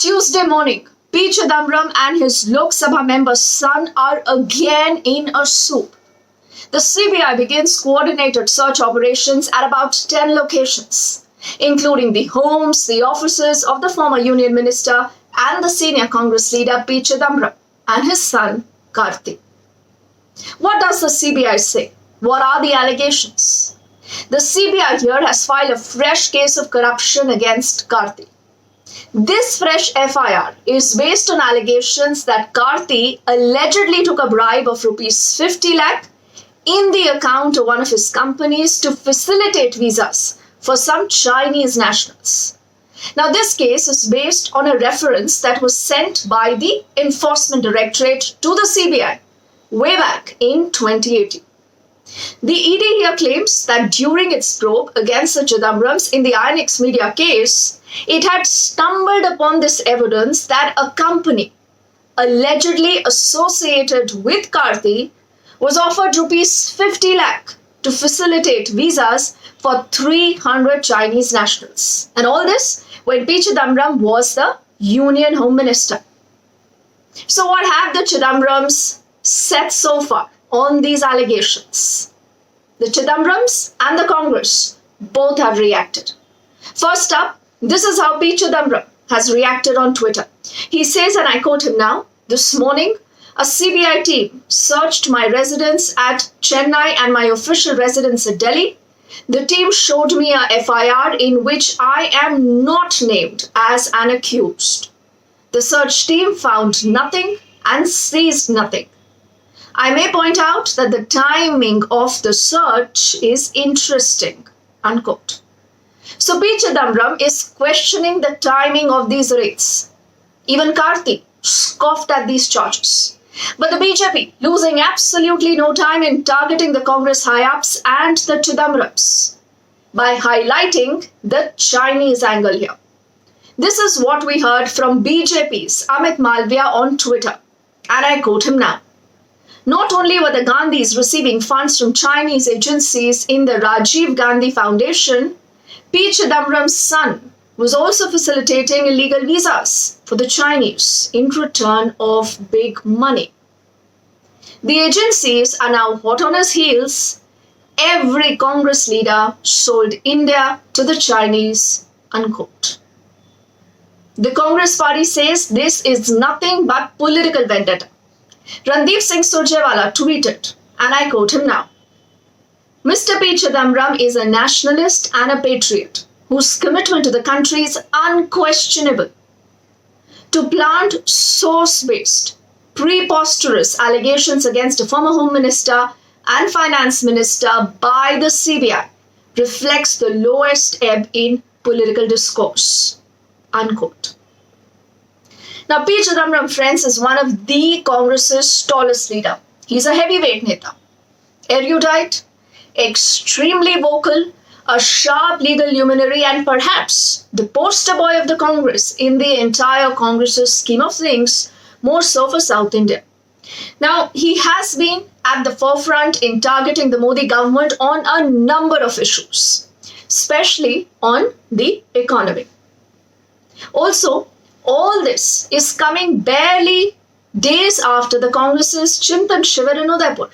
Tuesday morning, P Chidambaram and his Lok Sabha member's son are again in a soup. The CBI begins coordinated search operations at about 10 locations, including the homes, the offices of the former Union Minister and the senior Congress leader P Chidambaram and his son Karti. What does the CBI say? What are the allegations? The CBI here has filed a fresh case of corruption against Karti. This fresh FIR is based on allegations that Karti allegedly took a bribe of rupees 50 lakh in the account of one of his companies to facilitate visas for some Chinese nationals. Now, this case is based on a reference that was sent by the Enforcement Directorate to the CBI way back in 2018. The ED here claims that during its probe against the Chidambarams in the INX media case, it had stumbled upon this evidence that a company allegedly associated with Karti was offered rupees 50 lakh to facilitate visas for 300 Chinese nationals. And all this when P Chidambaram was the Union Home Minister. So what have the Chidambarams said so far on these allegations? The Chidambarams and the Congress both have reacted. First up, this is how P Chidambaram has reacted on Twitter. He says, and I quote him now, "This morning, a CBI team searched my residence at Chennai and my official residence at Delhi. The team showed me a FIR in which I am not named as an accused. The search team found nothing and seized nothing. I may point out that the timing of the search is interesting." Unquote. So P Chidambaram is questioning the timing of these raids. Even Karti scoffed at these charges. But the BJP losing absolutely no time in targeting the Congress high-ups and the Chidambarams by highlighting the Chinese angle here. This is what we heard from BJP's Amit Malviya on Twitter, and I quote him now. "Not only were the Gandhis receiving funds from Chinese agencies in the Rajiv Gandhi Foundation, P Chidambaram's son was also facilitating illegal visas for the Chinese in return of big money. The agencies are now hot on his heels. Every Congress leader sold India to the Chinese." Unquote. The Congress party says this is nothing but political vendetta. Randeep Singh Surjewala tweeted, and I quote him now, "Mr. P Chidambaram is a nationalist and a patriot whose commitment to the country is unquestionable. To plant source-based, preposterous allegations against a former Home Minister and Finance Minister by the CBI reflects the lowest ebb in political discourse." Unquote. Now, P Chidambaram, friends, is one of the Congress's tallest leader. He's a heavyweight neta, erudite, extremely vocal, a sharp legal luminary, and perhaps the poster boy of the Congress in the entire Congress's scheme of things, more so for South India. Now, he has been at the forefront in targeting the Modi government on a number of issues, especially on the economy. Also, all this is coming barely days after the Congress's Chintan Shivir in Udaipur,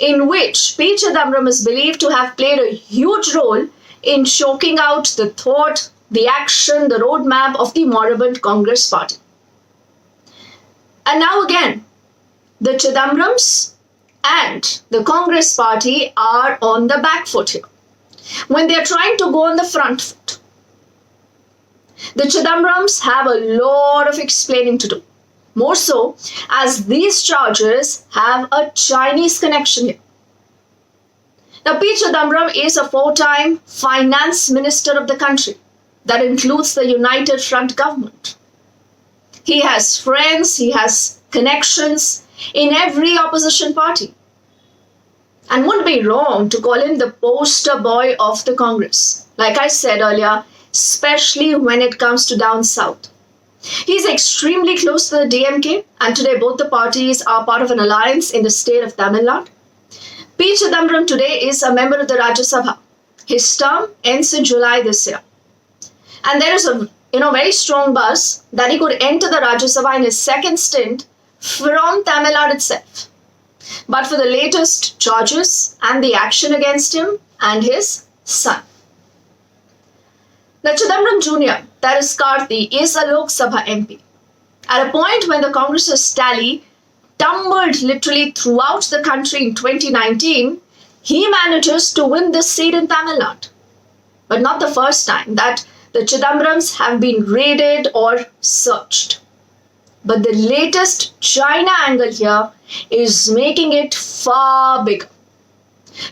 in which P Chidambaram is believed to have played a huge role in choking out the thought, the action, the roadmap of the moribund Congress party. And now again, the Chidambarams and the Congress party are on the back foot here, when they are trying to go on the front foot. The Chidambarams have a lot of explaining to do, more so as these charges have a Chinese connection here. Now, P Chidambaram is a four-time finance minister of the country. That includes the United Front government. He has friends, he has connections in every opposition party. And wouldn't be wrong to call him the poster boy of the Congress, like I said earlier, especially when it comes to down south. He's extremely close to the DMK, and today both the parties are part of an alliance in the state of Tamil Nadu. P Chidambaram today is a member of the Rajya Sabha. His term ends in July this year. And there is a very strong buzz that he could enter the Rajya Sabha in his second stint from Tamil Nadu itself. But for the latest charges and the action against him and his son. Now, Chidambaram Jr., that is Karti, is a Lok Sabha MP. At a point when the Congress's tally tumbled literally throughout the country in 2019, he manages to win this seat in Tamil Nadu. But not the first time that the Chidambarams have been raided or searched. But the latest China angle here is making it far bigger.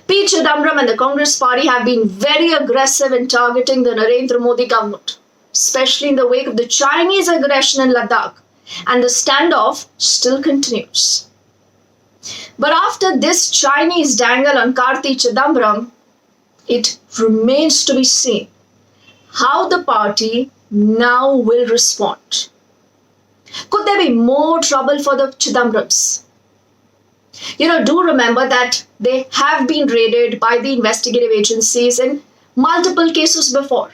P Chidambaram and the Congress party have been very aggressive in targeting the Narendra Modi government, especially in the wake of the Chinese aggression in Ladakh, and the standoff still continues. But after this Chinese dangle on Karti Chidambaram, it remains to be seen how the party now will respond. Could there be more trouble for the Chidambarams? Do remember that they have been raided by the investigative agencies in multiple cases before.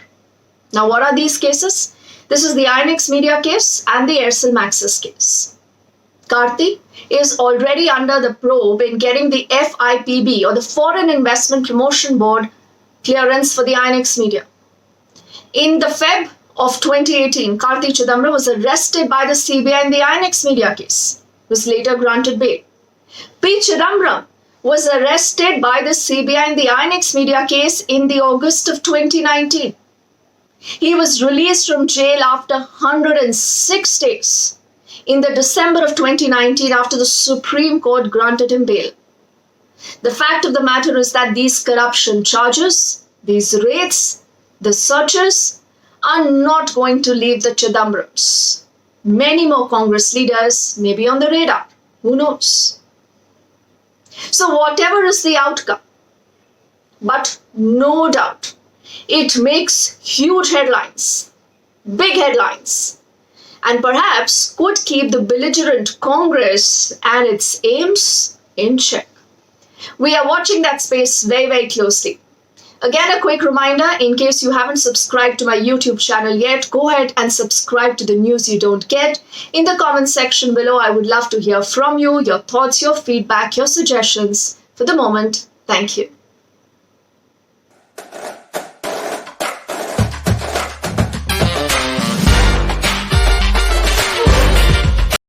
Now, what are these cases? This is the INX Media case and the Aircel Maxis case. Karti is already under the probe in getting the FIPB, or the Foreign Investment Promotion Board, clearance for the INX Media. In the Feb of 2018, Karti Chidambaram was arrested by the CBI in the INX Media case, was later granted bail. P Chidambaram was arrested by the CBI in the INX Media case in the August of 2019. He was released from jail after 106 days in the December of 2019 after the Supreme Court granted him bail. The fact of the matter is that these corruption charges, these raids, the searches are not going to leave the Chidambarams. Many more Congress leaders may be on the radar. Who knows? So whatever is the outcome, but no doubt, it makes huge headlines, big headlines, and perhaps could keep the belligerent Congress and its aims in check. We are watching that space very, very closely. Again, a quick reminder, in case you haven't subscribed to my YouTube channel yet, go ahead and subscribe to the news you don't get. In the comment section below, I would love to hear from you, your thoughts, your feedback, your suggestions. For the moment, thank you.